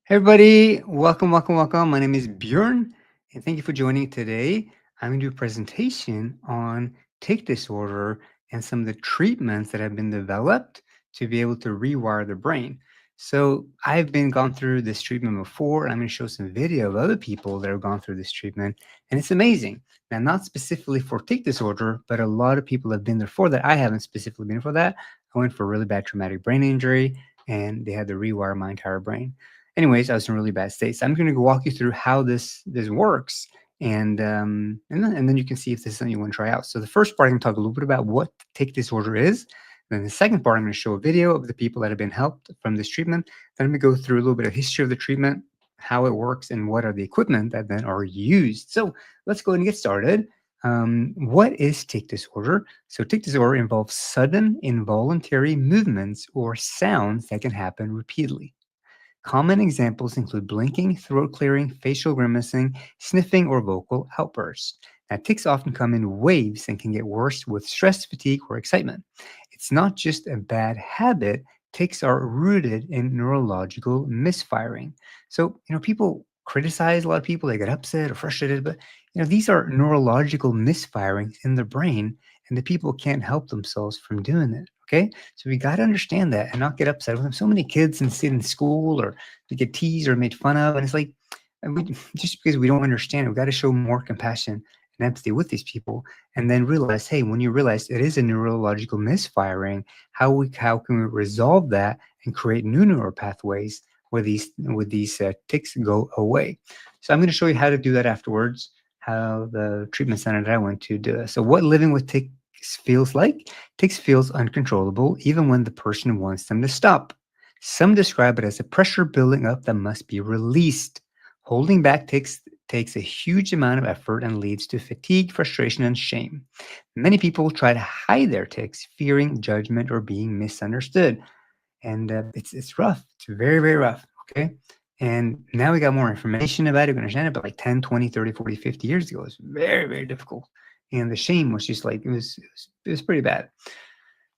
Hey everybody, welcome. My name is Bjorn, and thank you for joining today. I'm going to do a presentation on tic disorder and some of the treatments that have been developed to be able to rewire the brain. So I've been gone through this treatment before, and I'm going to show some video of other people that have gone through this treatment, and it's amazing. Now, not specifically for tic disorder, but a lot of people have been there for that. I haven't specifically been for that. I went for a really bad traumatic brain injury, and they had to rewire my entire brain. Anyways, I was in a really bad state. So I'm going to walk you through how this works, and then you can see if this is something you want to try out. So the first part, I'm going to talk a little bit about what tic disorder is. Then the second part, I'm going to show a video of the people that have been helped from this treatment. Then I'm going to go through a little bit of history of the treatment, how it works, and what are the equipment that then are used. So let's go ahead and get started. What is tic disorder? So tic disorder involves sudden involuntary movements or sounds that can happen repeatedly. Common examples include blinking, throat clearing, facial grimacing, sniffing, or vocal outbursts. Now, tics often come in waves and can get worse with stress, fatigue, or excitement. It's not just a bad habit, tics are rooted in neurological misfiring. So, people criticize a lot of people, they get upset or frustrated, but these are neurological misfirings in the brain, and the people can't help themselves from doing it. Okay. So we got to understand that and not get upset with them. So many kids in school or they get teased or made fun of. And it's like, just because we don't understand it, we got to show more compassion and empathy with these people. And then realize, hey, when you realize it is a neurological misfiring, how can we resolve that and create new neural pathways where these tics go away? So I'm going to show you how to do that afterwards, how the treatment center that I went to do it. So what living with tics feels like? Tics feels uncontrollable even when the person wants them to stop. Some describe it as a pressure building up that must be released. Holding back tics takes a huge amount of effort and leads to fatigue, frustration, and shame. Many people try to hide their tics, fearing judgment or being misunderstood. And it's rough. It's very, very rough. Okay. And now we got more information about it. We understand it, but like 10, 20, 30, 40, 50 years ago, it was very, very difficult. And the shame was just like, it was pretty bad.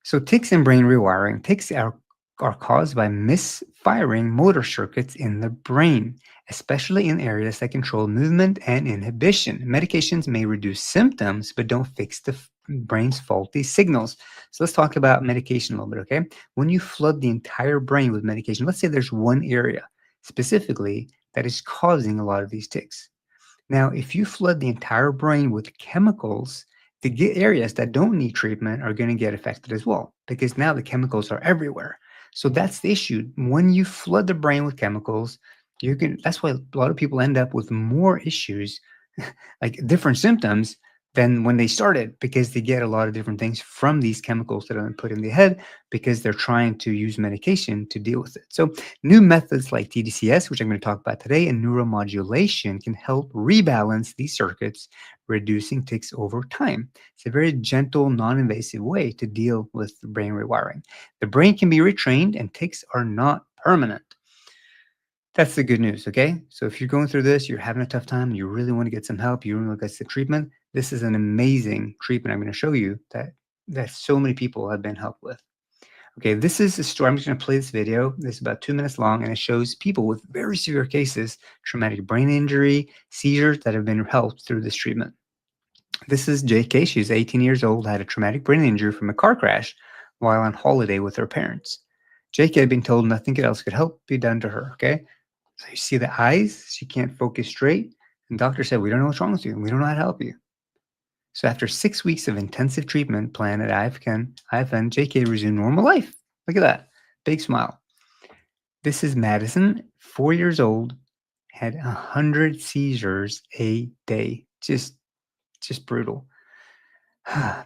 So tics and brain rewiring. Tics are caused by misfiring motor circuits in the brain, especially in areas that control movement and inhibition. Medications may reduce symptoms, but don't fix the brain's faulty signals. So let's talk about medication a little bit, okay? When you flood the entire brain with medication, let's say there's one area specifically that is causing a lot of these tics. Now, if you flood the entire brain with chemicals, the areas that don't need treatment are going to get affected as well because now the chemicals are everywhere. So that's the issue. When you flood the brain with chemicals, that's why a lot of people end up with more issues, like different symptoms than when they started, because they get a lot of different things from these chemicals that are put in the head because they're trying to use medication to deal with it. So new methods like tDCS, which I'm going to talk about today, and neuromodulation can help rebalance these circuits, reducing tics over time. It's a very gentle, non-invasive way to deal with the brain rewiring. The brain can be retrained and tics are not permanent. That's the good news, okay? So if you're going through this, you're having a tough time, you really want to get some help, you really want to get the treatment, this is an amazing treatment I'm going to show you that so many people have been helped with. Okay, this is a story. I'm just going to play this video. This is about 2 minutes long, and it shows people with very severe cases, traumatic brain injury, seizures that have been helped through this treatment. This is JK. She's 18 years old, had a traumatic brain injury from a car crash while on holiday with her parents. JK had been told nothing else could help be done to her, okay? So you see the eyes, she can't focus straight. And doctor said, we don't know what's wrong with you. We don't know how to help you. So after 6 weeks of intensive treatment plan at IFN, JK resumed normal life. Look at that. Big smile. This is Madison, 4 years old, had 100 seizures a day. Just brutal.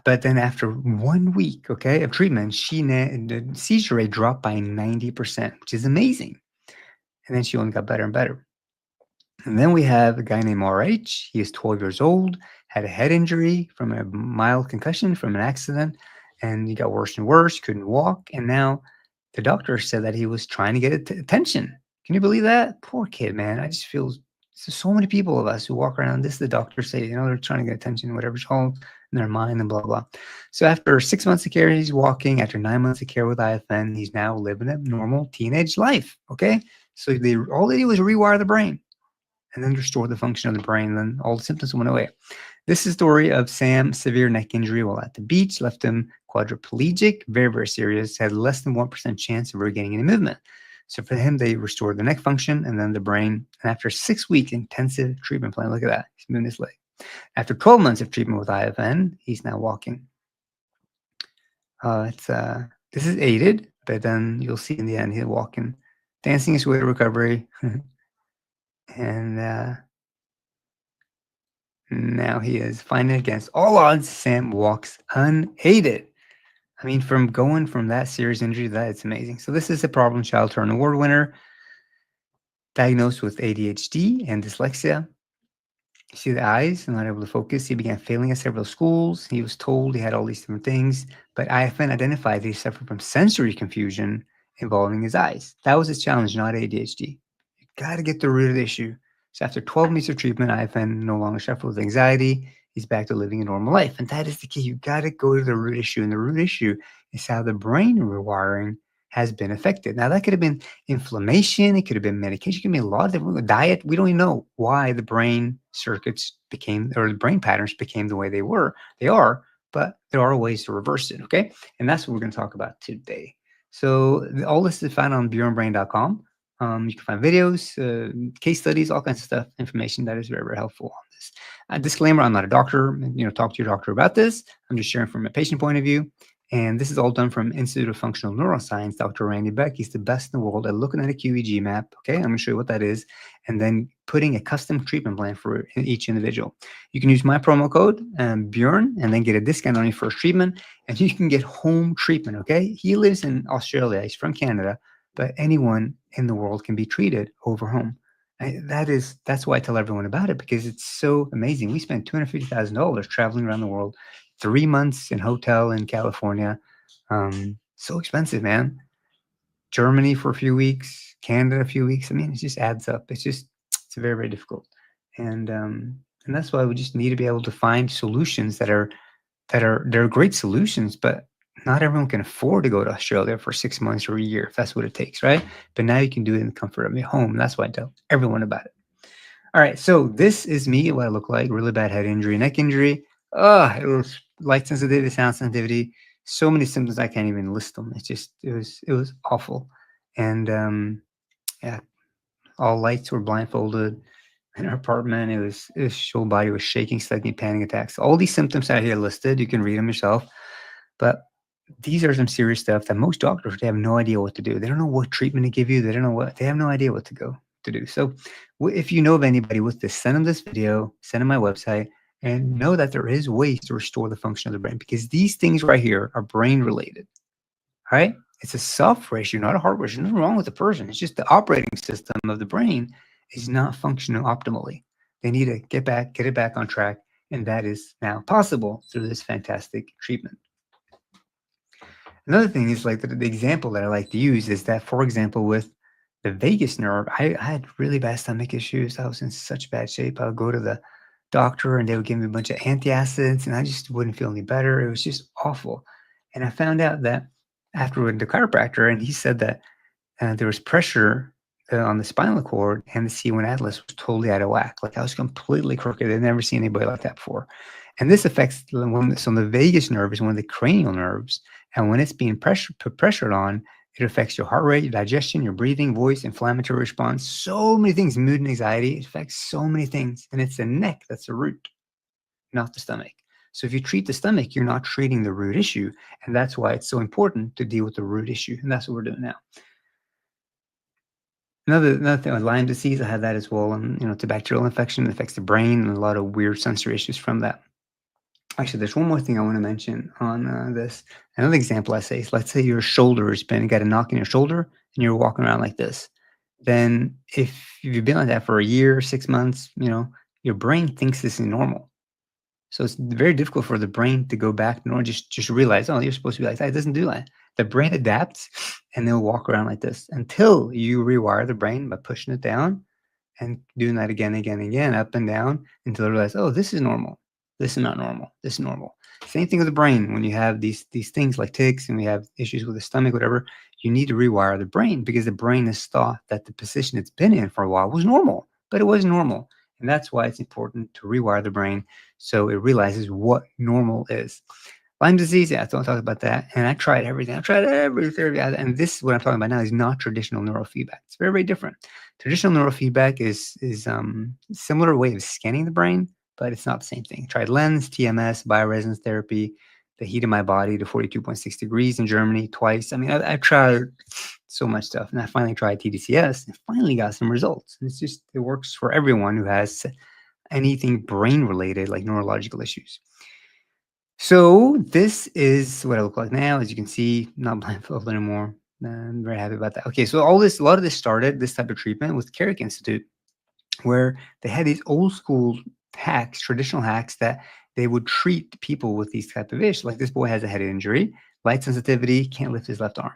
But then after 1 week, okay, of treatment, the seizure rate dropped by 90%, which is amazing. And then she only got better and better. And then we have a guy named RH. He is 12 years old, had a head injury from a mild concussion from an accident, and he got worse and worse, couldn't walk. And now the doctor said that he was trying to get attention. Can you believe that? Poor kid, man. I just feel so many people of us who walk around. This, the doctor say, they're trying to get attention, whatever's all in their mind and blah, blah. So after 6 months of care, he's walking. After 9 months of care with IFN, he's now living a normal teenage life. Okay. So all they did was rewire the brain and then restore the function of the brain. Then all the symptoms went away. This is the story of Sam, severe neck injury while at the beach, left him quadriplegic, very, very serious, had less than 1% chance of regaining any movement. So for him, they restored the neck function and then the brain. And after 6 week intensive treatment plan, look at that, he's moving his leg. After 12 months of treatment with IFN, he's now walking. This is aided, but then you'll see in the end, he's walking, dancing his way to recovery. And now he is fighting against all odds. Sam walks unaided. I mean, from going from that serious injury, that it's amazing. So this is a problem child turn award winner, diagnosed with ADHD and dyslexia. You see the eyes, not able to focus. He began failing at several schools. He was told he had all these different things, but IFN identified that he suffered from sensory confusion involving his eyes. That was his challenge, not ADHD. You got to get the root of the issue. So after 12 weeks of treatment, IFN no longer suffers with anxiety. He's back to living a normal life. And that is the key. You got to go to the root issue. And the root issue is how the brain rewiring has been affected. Now, that could have been inflammation. It could have been medication. It could be a lot of different diet. We don't even know why the brain circuits became, or the brain patterns became the way they are, but there are ways to reverse it. Okay. And that's what we're going to talk about today. So all this is found on bjornbrain.com. You can find videos, case studies, all kinds of stuff, information that is very, very helpful on this. Disclaimer, I'm not a doctor. Talk to your doctor about this. I'm just sharing from a patient point of view. And this is all done from Institute of Functional Neuroscience, Dr. Randy Beck. He's the best in the world at looking at a QEEG map. Okay, I'm going to show you what that is, and then putting a custom treatment plan for each individual. You can use my promo code, Bjorn, and then get a discount on your first treatment, and you can get home treatment, okay? He lives in Australia. He's from Canada, but anyone in the world can be treated over home. That's why I tell everyone about it, because it's so amazing. We spent $250,000 traveling around the world, 3 months in hotel in California. So expensive, man. Germany for a few weeks, Canada a few weeks. I mean, it just adds up. It's very, very difficult. And that's why we just need to be able to find solutions that are great solutions, but not everyone can afford to go to Australia for 6 months or a year if that's what it takes, right? But now you can do it in the comfort of your home. That's why I tell everyone about it. All right, so this is me, what I look like, really bad head injury, neck injury. It was light sensitivity, sound sensitivity, so many symptoms I can't even list them. It was awful. And yeah, all lights were blindfolded in our apartment. His whole body was shaking, slightly panic attacks. All these symptoms out here listed, you can read them yourself. But these are some serious stuff that most doctors, they have no idea what to do. They don't know what treatment to give you. They have no idea what to do. So if you know of anybody with this, send them this video, send them my website, and know that there is ways to restore the function of the brain, because these things right here are brain related. All right. It's a software issue, not a hardware issue. Nothing wrong with the person. It's just the operating system of the brain is not functioning optimally. They need to get it back on track. And that is now possible through this fantastic treatment. Another thing is, like, the example that I like to use is that, for example, with the vagus nerve, I had really bad stomach issues. I was in such bad shape. I would go to the doctor and they would give me a bunch of antacids and I just wouldn't feel any better. It was just awful. And I found out that after with the chiropractor, and he said that there was pressure on the spinal cord, and the C1 atlas was totally out of whack. Like, I was completely crooked. I'd never seen anybody like that before. And this affects the vagus nerve is one of the cranial nerves. And when it's being put pressure on, it affects your heart rate, your digestion, your breathing, voice, inflammatory response, so many things, mood and anxiety. It affects so many things. And it's the neck that's the root, not the stomach. So if you treat the stomach, you're not treating the root issue. And that's why it's so important to deal with the root issue. And that's what we're doing now. Another thing with Lyme disease, I had that as well. And, it's a bacterial infection that affects the brain and a lot of weird sensory issues from that. Actually, there's one more thing I want to mention on this. Another example I say is, let's say your shoulder has got a knock in your shoulder and you're walking around like this. Then if you've been like that for a year, 6 months, your brain thinks this is normal. So it's very difficult for the brain to go back to normal, just realize, oh, you're supposed to be like that. It doesn't do that. The brain adapts and they'll walk around like this until you rewire the brain by pushing it down and doing that again, up and down, until they realize, oh, this is normal. This is not normal. This is normal. Same thing with the brain. When you have these things like tics and we have issues with the stomach, whatever, you need to rewire the brain because the brain has thought that the position it's been in for a while was normal, but it wasn't normal. And that's why it's important to rewire the brain so it realizes what normal is. Lyme disease, yeah, don't talk about that. And I tried everything. I tried every therapy. And this, what I'm talking about now, is not traditional neurofeedback. It's very, very different. Traditional neurofeedback is similar way of scanning the brain, but it's not the same thing. I tried lens, TMS, bioresonance therapy, the heat of my body to 42.6 degrees in Germany twice. I mean, I tried so much stuff. And I finally tried tDCS and finally got some results. And it's just, it works for everyone who has anything brain related, like neurological issues. So this is what I look like now. As you can see, not blindfolded anymore. I'm very happy about that. Okay, so a lot of this started, this type of treatment, with Carrick Institute, where they had these old school hacks, traditional hacks that they would treat people with these type of issues. Like this boy has a head injury, light sensitivity, can't lift his left arm.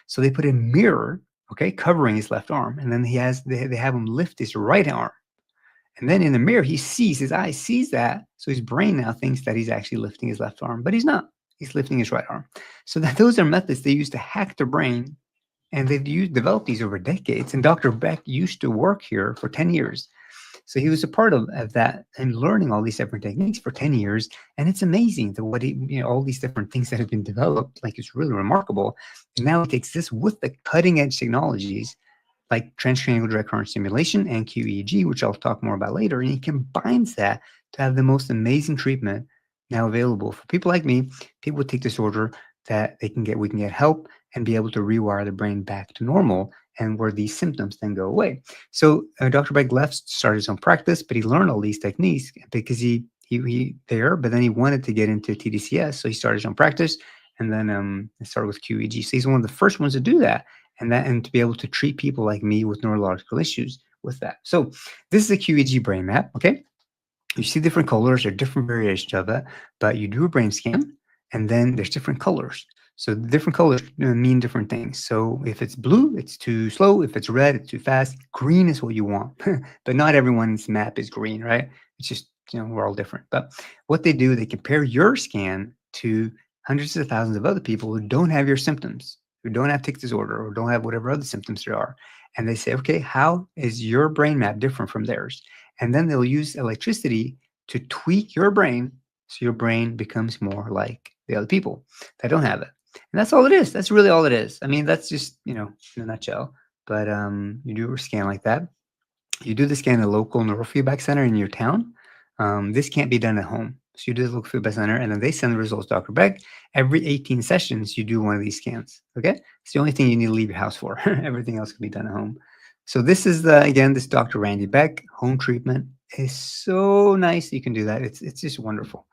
So they put a mirror, okay, covering his left arm, and then they have him lift his right arm. And then in the mirror, his eye sees that. So his brain now thinks that he's actually lifting his left arm, but he's not. He's lifting his right arm. So those are methods they use to hack the brain. And they've developed these over decades. And Dr. Beck used to work here for 10 years. So he was a part of that and learning all these different techniques for 10 years. And it's amazing all these different things that have been developed. Like, it's really remarkable. And now he takes this with the cutting edge technologies like transcranial direct current stimulation and QEEG, which I'll talk more about later. And he combines that to have the most amazing treatment now available for people like me, people with tic disorder, that we can get help and be able to rewire the brain back to normal, and where these symptoms then go away. So Dr. Beck started his own practice, but he learned all these techniques because but then he wanted to get into tDCS, so he started his own practice, and then started with QEG. So he's one of the first ones to do that, and to be able to treat people like me with neurological issues with that. So this is a QEG brain map, okay? You see different colors or different variations of it, but you do a brain scan, and then there's different colors. So the different colors mean different things. So if it's blue, it's too slow. If it's red, it's too fast. Green is what you want, but not everyone's map is green, right? It's just, we're all different. But what they do, they compare your scan to hundreds of thousands of other people who don't have your symptoms, who don't have tic disorder or don't have whatever other symptoms there are. And they say, okay, how is your brain map different from theirs? And then they'll use electricity to tweak your brain so your brain becomes more like the other people that don't have it. And that's all it is. That's really all it is. I mean, that's just, in a nutshell. But you do a scan like that. You do the scan in a local neurofeedback center in your town. This can't be done at home. So you do the local feedback center, and then they send the results to Dr. Beck. Every 18 sessions, you do one of these scans. Okay? It's the only thing you need to leave your house for. Everything else can be done at home. So this is this Dr. Randy Beck home treatment. Is so nice. You can do that. It's just wonderful.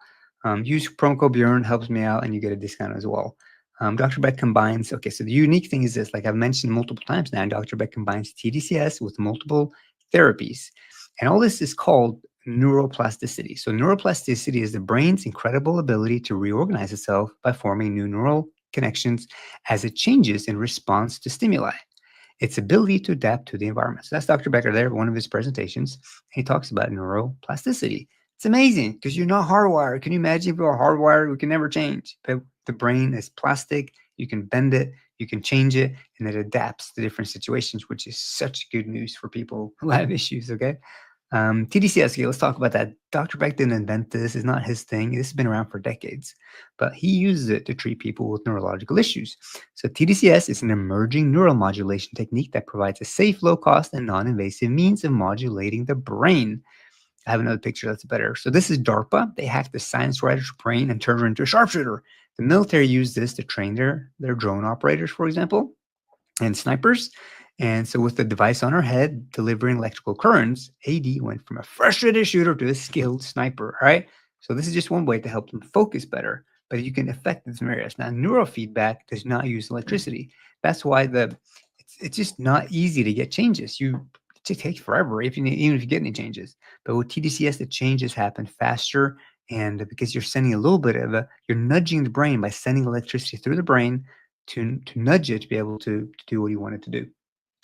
Use promo code Bjorn, helps me out, and you get a discount as well. Dr. Beck combines, so the unique thing is this, like I've mentioned multiple times now, Dr. Beck combines tDCS with multiple therapies. And all this is called neuroplasticity. So neuroplasticity is the brain's incredible ability to reorganize itself by forming new neural connections as it changes in response to stimuli. Its ability to adapt to the environment. So that's Dr. Becker there, one of his presentations. He talks about neuroplasticity. It's amazing because you're not hardwired. Can you imagine if we were hardwired? We can never change. But the brain is plastic. You can bend it, you can change it, and it adapts to different situations, which is such good news for people who have issues, okay? tDCS, okay, let's talk about that. Dr. Beck didn't invent this. It's not his thing. This has been around for decades, but he uses it to treat people with neurological issues. So tDCS is an emerging neuromodulation technique that provides a safe, low-cost, and non-invasive means of modulating the brain. I have another picture that's better. So this is DARPA. They hacked the science writer's brain and turned her into a sharpshooter. The military used this to train their drone operators, for example, and snipers. And so with the device on her head delivering electrical currents, AD went from a frustrated shooter to a skilled sniper, all right? So this is just one way to help them focus better, but you can affect some areas. Now, neurofeedback does not use electricity. That's why it's just not easy to get changes. It takes forever even if you get any changes. But with tDCS, the changes happen faster, and because you're sending a little bit you're nudging the brain by sending electricity through the brain to nudge it to be able to do what you want it to do,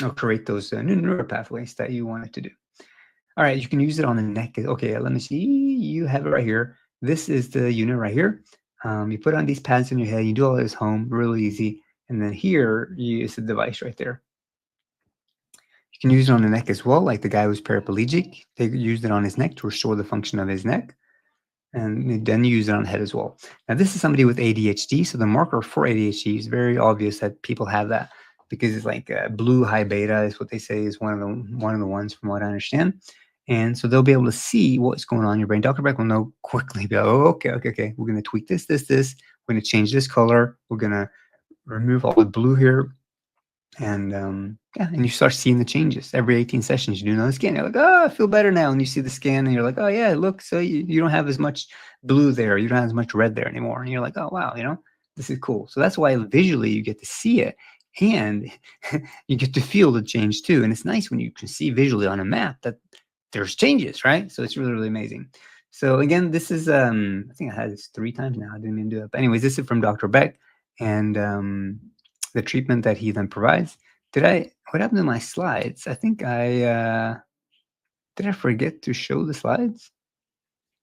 or create those new neural pathways that you want it to do. All right, you can use it on the neck. Okay, let me see. You have it right here. this is the unit right here. You put on these pads in your head. You do all this home, really easy. And then here is the device right there. You can use it on the neck as well, like the guy who's paraplegic. They used it on his neck to restore the function of his neck. And then you use it on the head as well. Now, this is somebody with ADHD. So the marker for ADHD is very obvious that people have that because it's like blue high beta is what they say is one of the ones from what I understand. And so they'll be able to see what's going on in your brain. Dr. Beck will know quickly, be like, oh, okay. We're going to tweak this. We're going to change this color. We're going to remove all the blue here. And and you start seeing the changes every 18 sessions. You do another scan. You're like, oh, I feel better now. And you see the scan, and you're like, oh yeah, look, so you don't have as much blue there. You don't have as much red there anymore. And you're like, oh wow, this is cool. So that's why visually you get to see it, and you get to feel the change too. And it's nice when you can see visually on a map that there's changes, right? So it's really, really amazing. So again, this is I think I had this 3 times now. I didn't even do it. But anyways, this is from Dr. Beck, and the treatment that he then provides. What happened to my slides? I think did I forget to show the slides?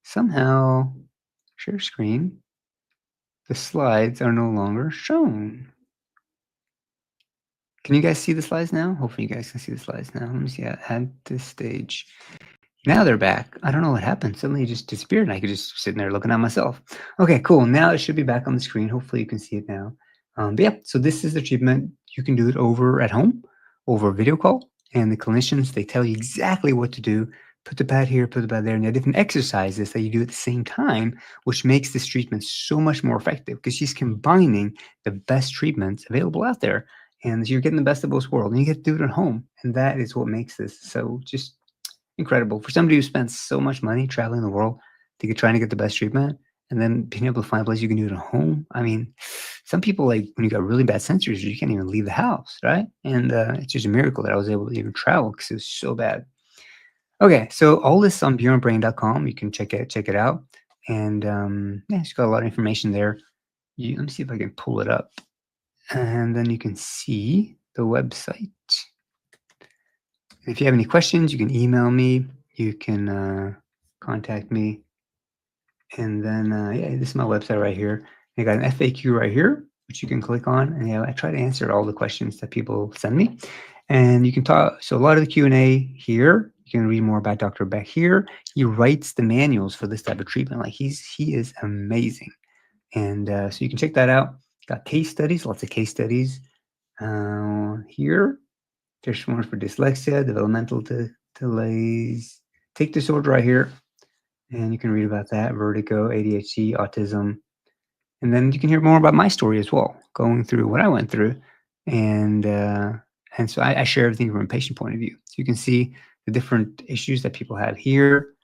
Somehow, share screen. The slides are no longer shown. Can you guys see the slides now? Hopefully you guys can see the slides now. Let me see, add this stage. Now they're back. I don't know what happened. Suddenly it just disappeared and I could just sit there looking at myself. Okay, cool. Now it should be back on the screen. Hopefully you can see it now. But yeah, so this is the treatment. You can do it over at home, over a video call. And the clinicians, they tell you exactly what to do. Put the pad here, put the pad there. And there are different exercises that you do at the same time, which makes this treatment so much more effective because she's combining the best treatments available out there. And you're getting the best of both worlds. And you get to do it at home. And that is what makes this so just incredible for somebody who spends so much money traveling the world to trying to get the best treatment, and then being able to find a place you can do it at home. I mean, some people, like when you got really bad sensories, you can't even leave the house, right? And it's just a miracle that I was able to even travel because it was so bad. Okay, so all this on bjornbrain.com. You can check it out, and yeah, it's got a lot of information there. Let me see if I can pull it up, and then you can see the website. If you have any questions, you can email me. You can contact me. And then, yeah, this is my website right here. I got an FAQ right here, which you can click on. And I try to answer all the questions that people send me. And you can talk. So a lot of the Q&A here, you can read more about Dr. Beck here. He writes the manuals for this type of treatment. Like he is amazing. And so you can check that out. Got case studies, lots of case studies here. There's one for dyslexia, developmental delays, tic disorder right here. And you can read about that, vertigo, ADHD, autism. And then you can hear more about my story as well, going through what I went through. And so I share everything from a patient point of view. So you can see the different issues that people have here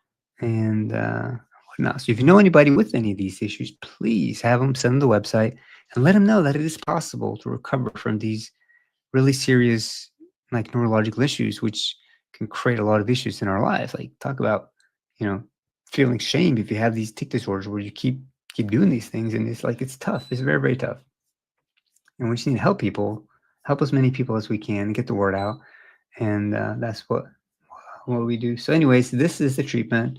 and whatnot. So if you know anybody with any of these issues, please have them send them the website and let them know that it is possible to recover from these really serious like neurological issues, which can create a lot of issues in our lives. Like talk about, feeling shame if you have these tic disorders where you keep doing these things, and it's like it's tough. It's very, very tough. And we just need to help people, help as many people as we can, get the word out. And that's what we do. So anyways, this is the treatment.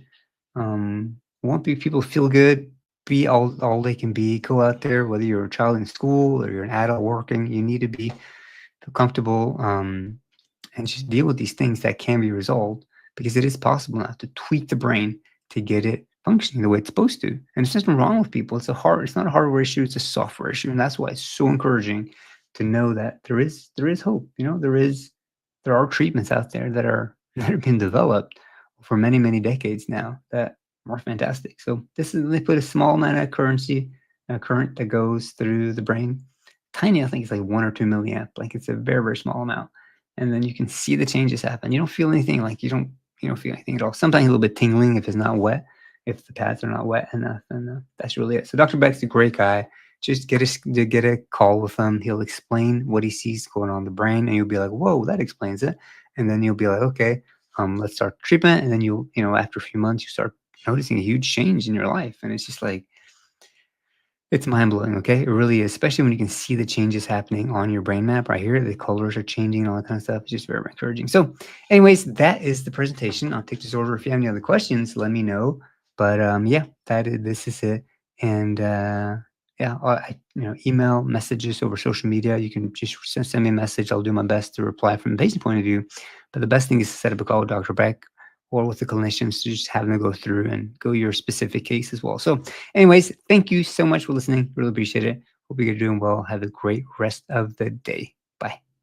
Want people feel good, be all they can be. Go out there, whether you're a child in school or you're an adult working, you need to feel comfortable and just deal with these things that can be resolved, because it is possible now to tweak the brain to get it functioning the way it's supposed to. And there's nothing wrong with people. It's not a hardware issue, it's a software issue. And that's why it's so encouraging to know that there is hope. There are treatments out there that are being developed for many, many decades now that are fantastic. So they put a small amount of current that goes through the brain. Tiny, I think it's like 1 or 2 milliamp. Like it's a very, very small amount. And then you can see the changes happen. You don't feel anything, like you don't feel anything at all. Sometimes a little bit tingling if it's not wet, if the pads are not wet enough, and that's really it. So Dr. Beck's a great guy. Just get a call with him. He'll explain what he sees going on in the brain, and you'll be like, whoa, that explains it. And then you'll be like, okay, let's start treatment. And then you'll, after a few months, you start noticing a huge change in your life. And it's just like, it's mind-blowing, okay? It really is, especially when you can see the changes happening on your brain map right here. The colors are changing and all that kind of stuff. It's just very, very encouraging. So anyways, that is the presentation on tic disorder. If you have any other questions, let me know. But yeah, this is it. And yeah, email messages over social media. You can just send me a message. I'll do my best to reply from the patient point of view. But the best thing is to set up a call with Dr. Beck or with the clinicians to just have them go through and go your specific case as well. So, anyways, thank you so much for listening. Really appreciate it. Hope you're doing well. Have a great rest of the day. Bye.